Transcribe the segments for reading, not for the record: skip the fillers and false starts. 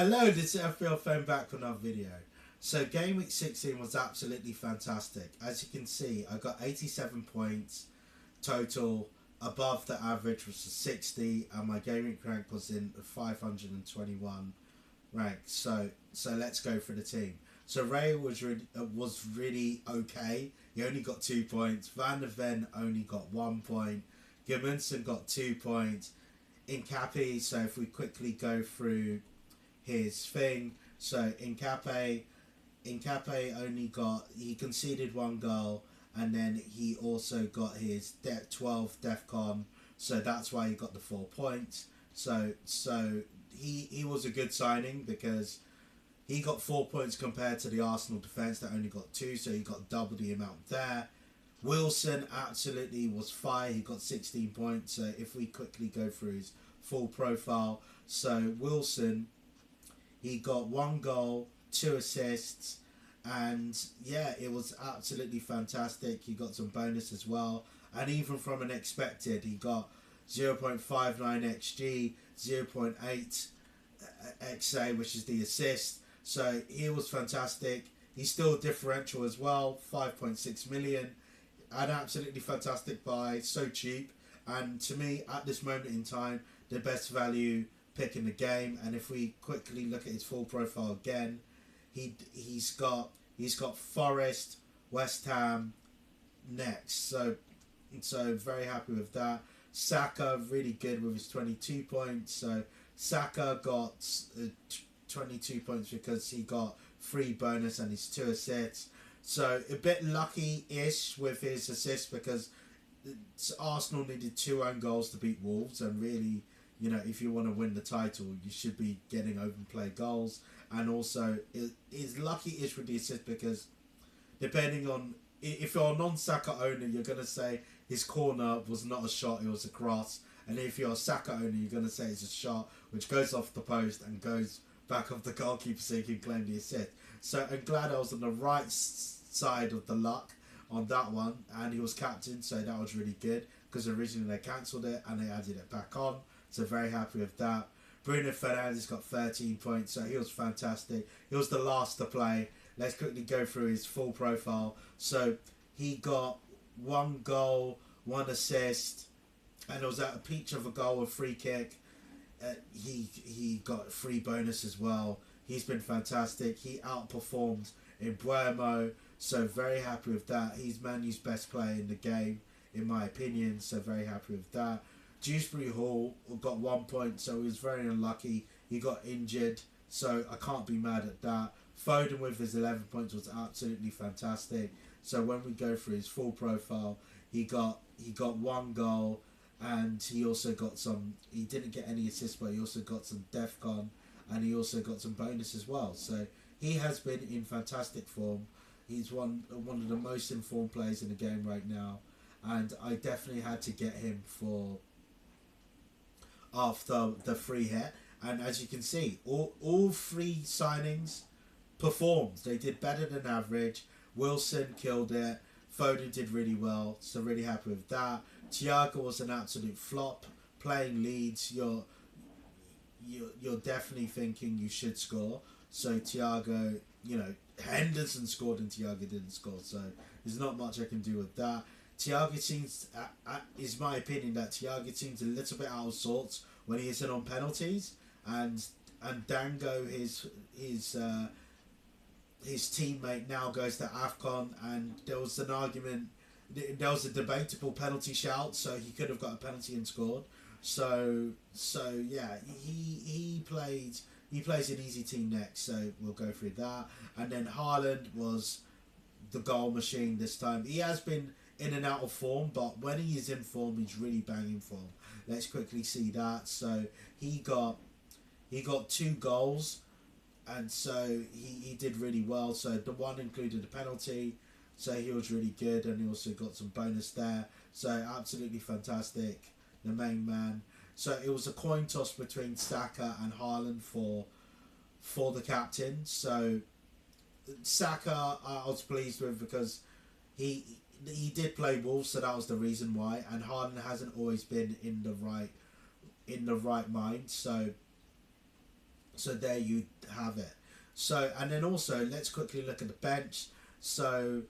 Hello, this is FPLFEM back with another video. So Gameweek 16 was absolutely fantastic. As you can see, I got 87 points total, above the average, which was 60, and my Gameweek rank was in 521 rank. So let's go for the team. So Ray was really okay. He only got 2 points. Van der Ven only got 1 point. Gudmundsson got 2 points. Incapi, so if we quickly go through his thing, so Incapi only got, he conceded 1 goal, and then he also got his 12 DEFCON, so that's why he got the 4 points. So he was a good signing because he got 4 points compared to the Arsenal defence that only got 2, so he got double the amount there. Wilson absolutely was fire. He got 16 points. So if we quickly go through his full profile, so Wilson, he got 1 goal, 2 assists, and yeah, it was absolutely fantastic. He got some bonus as well, and even from an expected, he got 0.59 XG, 0.8 XA, which is the assist. So he was fantastic. He's still differential as well, 5.6 million. An absolutely fantastic buy, so cheap, and to me at this moment in time the best value pick in the game. And if we quickly look at his full profile again, he's got Forest, West Ham next, so very happy with that. Saka really good with his 22 points. So Saka got 22 points because he got 3 bonus and his 2 assists. So a bit lucky-ish with his assist because Arsenal needed 2 own goals to beat Wolves, and really, you know, if you want to win the title, you should be getting open play goals. And also, it's lucky-ish with the assist because depending on, if you're a non-Saka owner, you're going to say his corner was not a shot, it was a cross. And if you're a Saka owner, you're going to say it's a shot which goes off the post and goes back off the goalkeeper so you can claim the assist. So I'm glad I was on the right side of the luck on that one, and he was captain, so that was really good because originally they cancelled it and they added it back on, so very happy with that. Bruno Fernandes got 13 points, so he was fantastic. He was the last to play. Let's quickly go through his full profile. So he got 1 goal, 1 assist, and it was at a peach of a goal, a free kick. He got 3 bonus as well. He's been fantastic. He outperformed in Buemo, so very happy with that. He's Man U's best player in the game, in my opinion, so very happy with that. Dewsbury Hall got 1 point, so he was very unlucky. He got injured, so I can't be mad at that. Foden with his 11 points was absolutely fantastic. So when we go through his full profile, he got 1 goal, and he also got some, he didn't get any assists, but he also got some DEFCON, and he also got some bonus as well. So he has been in fantastic form. He's one of the most informed players in the game right now, and I definitely had to get him for after the free hit. And as you can see, all 3 signings performed. They did better than average. Wilson killed it. Foden did really well, so really happy with that. Thiago was an absolute flop. Playing Leeds, you're definitely thinking you should score. So Thiago, you know, Henderson scored and Thiago didn't score, so there's not much I can do with that. Thiago seems, is my opinion, that Thiago seems a little bit out of sorts when he isn't on penalties, and Dango, his teammate, now goes to AFCON, and there was an argument, there was a debatable penalty shout, so he could have got a penalty and scored. So yeah, he plays an easy team next, so we'll go through that. And then Haaland was the goal machine this time. He has been in and out of form, but when he is in form, he's really banging form. Let's quickly see that. So he got 2 goals, and so he did really well. So the one included a penalty, so he was really good, and he also got some bonus there. So absolutely fantastic, the main man. So it was a coin toss between Saka and Haaland for the captain. So Saka I was pleased with because he did play Wolves, so that was the reason why. And Haaland hasn't always been in the right mind. So So there you have it. So, and then also let's quickly look at the bench. So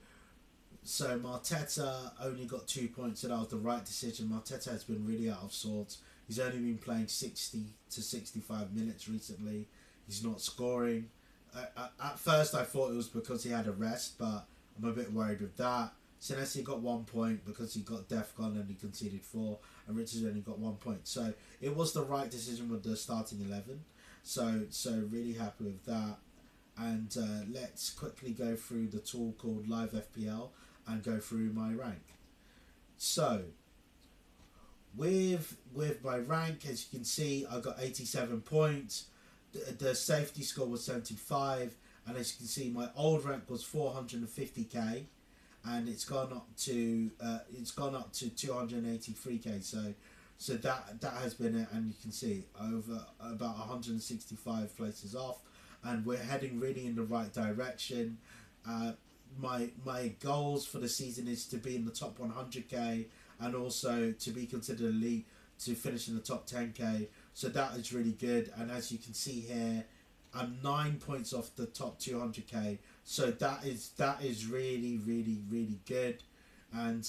Mateta only got 2 points, so that was the right decision. Mateta has been really out of sorts. He's only been playing 60 to 65 minutes recently. He's not scoring. At first I thought it was because he had a rest, but I'm a bit worried with that. Senesi got 1 point because he got DEFCON and he conceded 4, and Richards only got 1 point. So it was the right decision with the starting 11. So really happy with that. And let's quickly go through the tool called Live FPL and go through my rank. So with my rank, as you can see, I got 87 points. The safety score was 75, and as you can see, my old rank was 450k, and it's gone up to 283k. So that has been it, and you can see over about 165 places off, and we're heading really in the right direction. My goals for the season is to be in the top 100k, and also to be considered elite, to finish in the top 10k. So that is really good, and as you can see here, I'm 9 points off the top 200k. So that is really good. And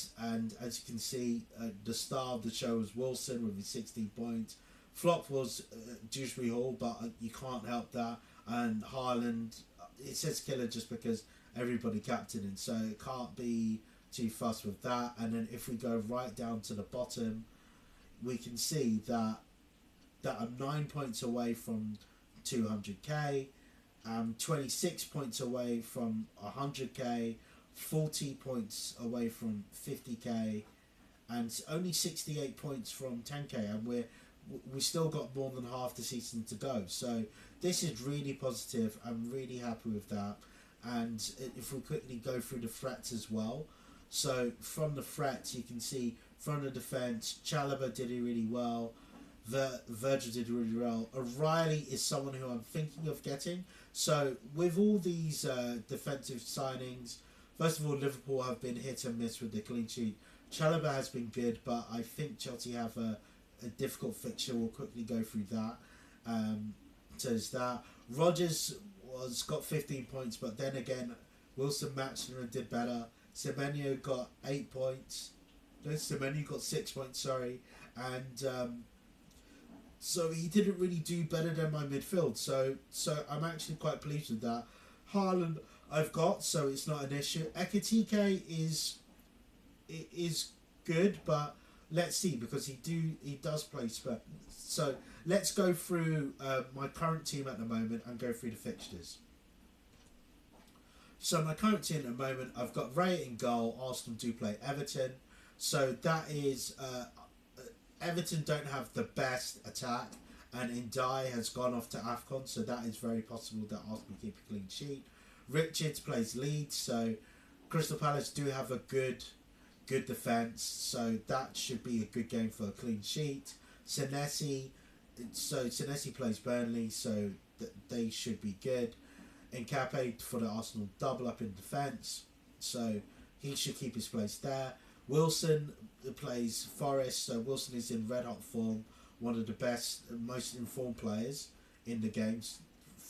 as you can see, the star of the show was Wilson with his 16 points. Flop was Dewsbury Hall, but you can't help that. And Haaland, it says killer just because everybody captained him, so it can't be too fussed with that. And then if we go right down to the bottom, we can see that I'm 9 points away from 200k. I'm 26 points away from 100k, 40 points away from 50k, and only 68 points from 10k, and we still got more than half the season to go. So this is really positive. I'm really happy with that. And if we quickly go through the threats as well, so from the threats you can see from the defense, Chalobah did it really well. Virgil did really well. O'Reilly is someone who I'm thinking of getting. So with all these defensive signings, first of all, Liverpool have been hit and miss with the clean sheet. Chalobah has been good, but I think Chelsea have a difficult fixture. We'll quickly go through that. So there's that. Rodgers got 15 points, but then again, Wilson matched him and did better. Semenyo got 8 points. No, Semenyo got 6 points, sorry. And so he didn't really do better than my midfield. So I'm actually quite pleased with that. Haaland I've got, so it's not an issue. Ekitike is good, but let's see, because he does play Spurs. So let's go through my current team at the moment and go through the fixtures. So my current team at the moment, I've got Ray in goal. Arsenal do play Everton. So that is Everton don't have the best attack, and Ndai has gone off to AFCON, so that is very possible that Arsenal keep a clean sheet. Richards plays Leeds, so Crystal Palace do have a good defence, so that should be a good game for a clean sheet. Senesi plays Burnley, so they should be good. Nkape for the Arsenal double up in defence, so he should keep his place there. Wilson plays Forest, so Wilson is in red hot form, one of the best, most informed players in the games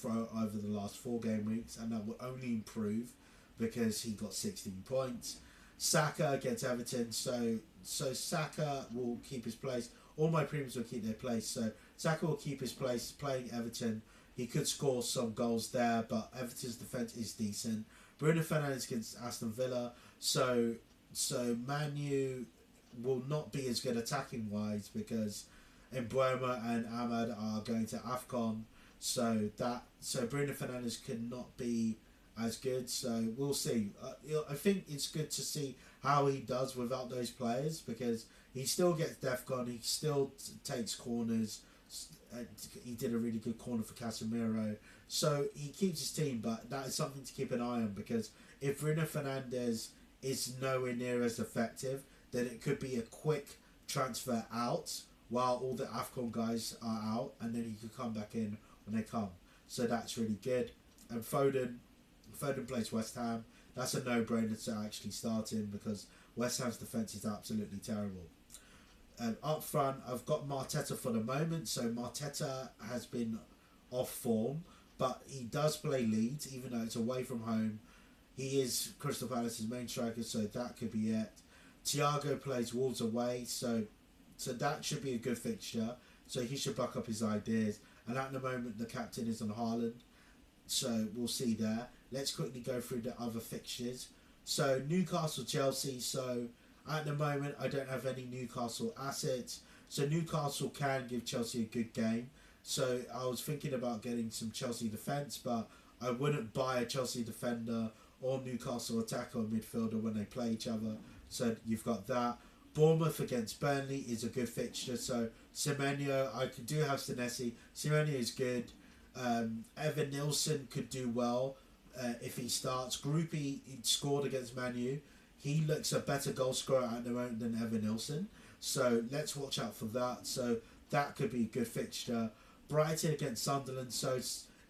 over the last 4 game weeks, and that will only improve because he got 16 points. Saka against Everton, so Saka will keep his place. All my premiums will keep their place, so Saka will keep his place playing Everton. He could score some goals there, but Everton's defence is decent. Bruno Fernandes against Aston Villa, so Man U will not be as good attacking wise because Mbeumo and Ahmad are going to AFCON, so Bruno Fernandes could not be as good. So we'll see. I think it's good to see how he does without those players, because he still gets DEFCON, he still takes corners. He did a really good corner for Casemiro, so he keeps his team, but that is something to keep an eye on, because if Bruno Fernandes is nowhere near as effective, then it could be a quick transfer out while all the AFCON guys are out, and then he could come back in when they come. So that's really good. And Foden plays West Ham. That's a no-brainer to actually start him, because West Ham's defence is absolutely terrible. Up front, I've got Mateta for the moment. So Mateta has been off form, but he does play Leeds, even though it's away from home. He is Crystal Palace's main striker, so that could be it. Thiago plays Wolves away, so that should be a good fixture. So he should buck up his ideas. And at the moment, the captain is on Haaland, so we'll see there. Let's quickly go through the other fixtures. So Newcastle, Chelsea. So at the moment, I don't have any Newcastle assets. So Newcastle can give Chelsea a good game. So I was thinking about getting some Chelsea defence, but I wouldn't buy a Chelsea defender or Newcastle attacker or midfielder when they play each other. So you've got that. Bournemouth against Burnley is a good fixture. So Semenyo, I do have Senesi. Semenyo is good. Evan Nilsson could do well if he starts. Groupie scored against Manu. He looks a better goal scorer at the moment than Evan Nilsson. So let's watch out for that. So that could be a good fixture. Brighton against Sunderland. So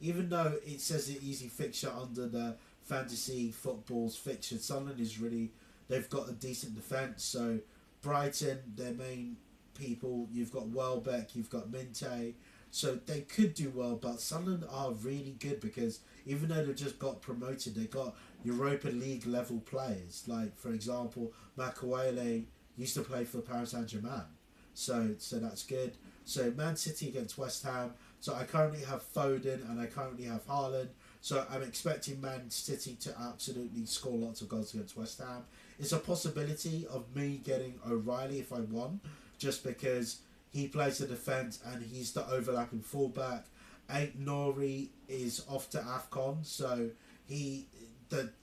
even though it says an easy fixture under the fantasy football's fixture, Sunderland is really, they've got a decent defence. So Brighton, their main people, you've got Welbeck, you've got Minte, so they could do well, but Sunderland are really good because even though they just got promoted, they got Europa League level players. Like, for example, Makelele used to play for Paris Saint-Germain, so that's good. So Man City against West Ham. So I currently have Foden and I currently have Haaland. So I'm expecting Man City to absolutely score lots of goals against West Ham. It's a possibility of me getting O'Reilly if I won, just because he plays the defence and he's the overlapping fullback. Ain't Nori is off to AFCON, so the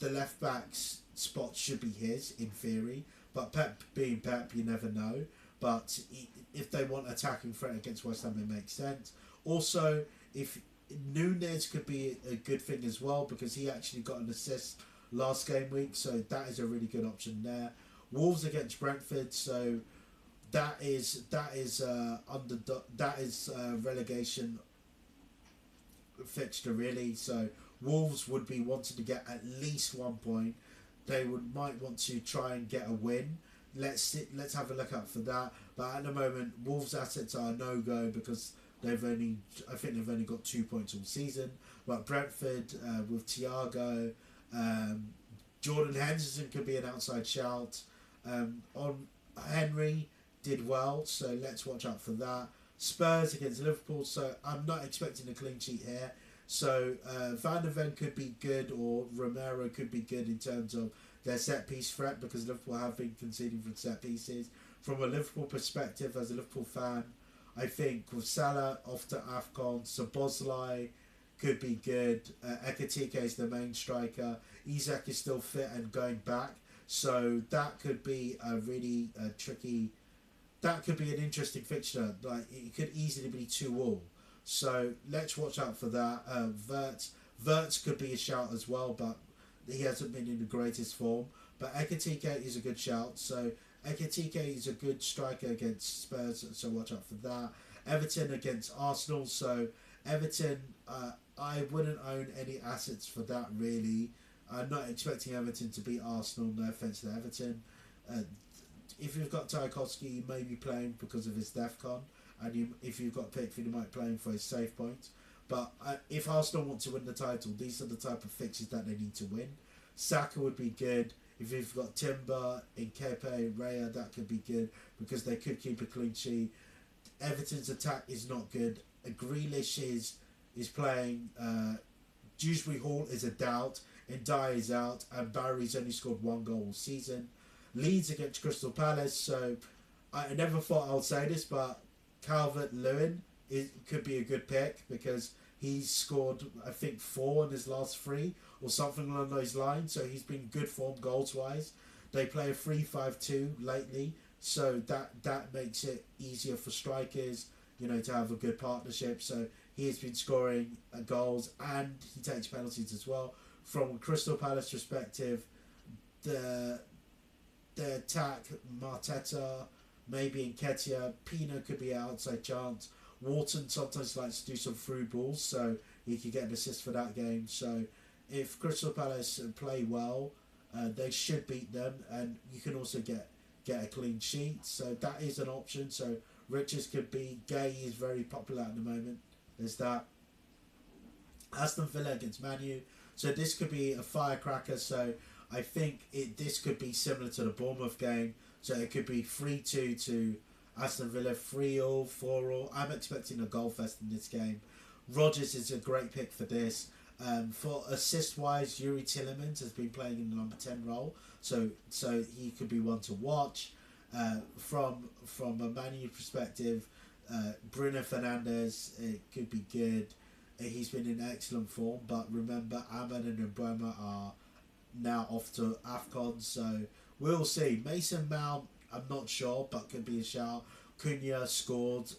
left back's spot should be his in theory. But Pep being Pep, you never know. But if they want attacking threat against West Ham, it makes sense. Also, if Nunes could be a good thing as well because he actually got an assist last game week, so that is a really good option there. Wolves against Brentford, so that is relegation fixture really. So Wolves would be wanting to get at least 1 point. They might want to try and get a win. Let's have a look out for that. But at the moment, Wolves' assets are a no-go because I think they've only got 2 points all season. But Brentford with Thiago, Jordan Henderson could be an outside shout. On Henry did well, so let's watch out for that. Spurs against Liverpool, so I'm not expecting a clean sheet here. So Van der Ven could be good, or Romero could be good in terms of their set piece threat because Liverpool have been conceding from set pieces. From a Liverpool perspective, as a Liverpool fan, I think with Salah off to AFCON, Szoboszlai could be good. Ekitike is the main striker. Isak is still fit and going back, so that could be a really tricky. That could be an interesting fixture. Like it could easily be 2-2. So let's watch out for that. Wirtz could be a shout as well, but he hasn't been in the greatest form. But Ekitike is a good shout. So Ekitike is a good striker against Spurs, so watch out for that. Everton against Arsenal. So Everton, I wouldn't own any assets for that really. I'm not expecting Everton to beat Arsenal. No offence to Everton. If you've got Tarkowski, you may be playing because of his DEFCON, and if you've got Pickford, you might play him for his save points. But if Arsenal want to win the title, these are the type of fixtures that they need to win. Saka would be good. If you've got Timber, Nkepe, Raya, that could be good because they could keep a clean sheet. Everton's attack is not good. Grealish is playing. Dewsbury Hall is a doubt. Ndiaye is out, and Barry's only scored 1 goal all season. Leeds against Crystal Palace, so I never thought I would say this, but Calvert-Lewin could be a good pick because he's scored, I think, 4 in his last 3 or something along those lines, so he's been good form goals-wise. They play a 3-5-2 lately, so that makes it easier for strikers, to have a good partnership. So he has been scoring goals and he takes penalties as well. From a Crystal Palace perspective, the attack, Marteta, maybe Nketiah, Pino could be an outside chance. Wharton sometimes likes to do some through balls, so he could get an assist for that game. So if Crystal Palace play well, they should beat them, and you can also get a clean sheet. So that is an option. So Richards could be. Gay is very popular at the moment. There's that. Aston Villa against Man U. So this could be a firecracker. So I think this could be similar to the Bournemouth game. So it could be 3-2 to Aston Villa, 3-all, 4-all. I'm expecting a goal fest in this game. Rodgers is a great pick for this. For assist-wise, Yuri Tillemans has been playing in the number 10 role. So he could be one to watch. From a Man U perspective, Bruno Fernandes, it could be good. He's been in excellent form, but remember, Ahmed and Mboma are now off to AFCON, so we'll see. Mason Mount, I'm not sure, but could be a shout. Cunha scored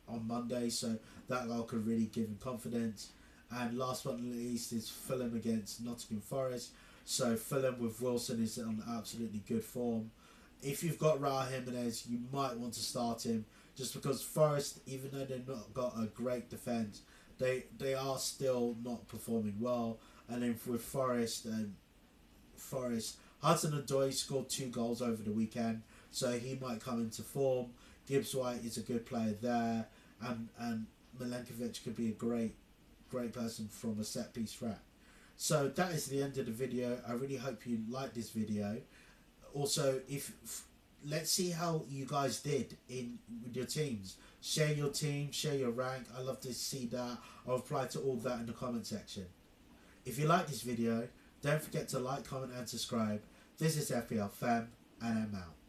on Monday, so that goal could really give him confidence. And last but not least is Fulham against Nottingham Forest. So Fulham with Wilson is on absolutely good form. If you've got Raul Jimenez, you might want to start him, just because Forest, even though they've not got a great defence, they are still not performing well. And then with Forest, Hudson-Odoi scored 2 goals over the weekend, so he might come into form. Gibbs White is a good player there, and Milenkovic could be a great person from a set piece threat. So that is the end of the video. I really hope you liked this video. Also, let's see how you guys did with your teams. Share your team, share your rank. I love to see that. I'll reply to all that in the comment section. If you like this video, don't forget to like, comment and subscribe. This is FPLFEM, and I'm out.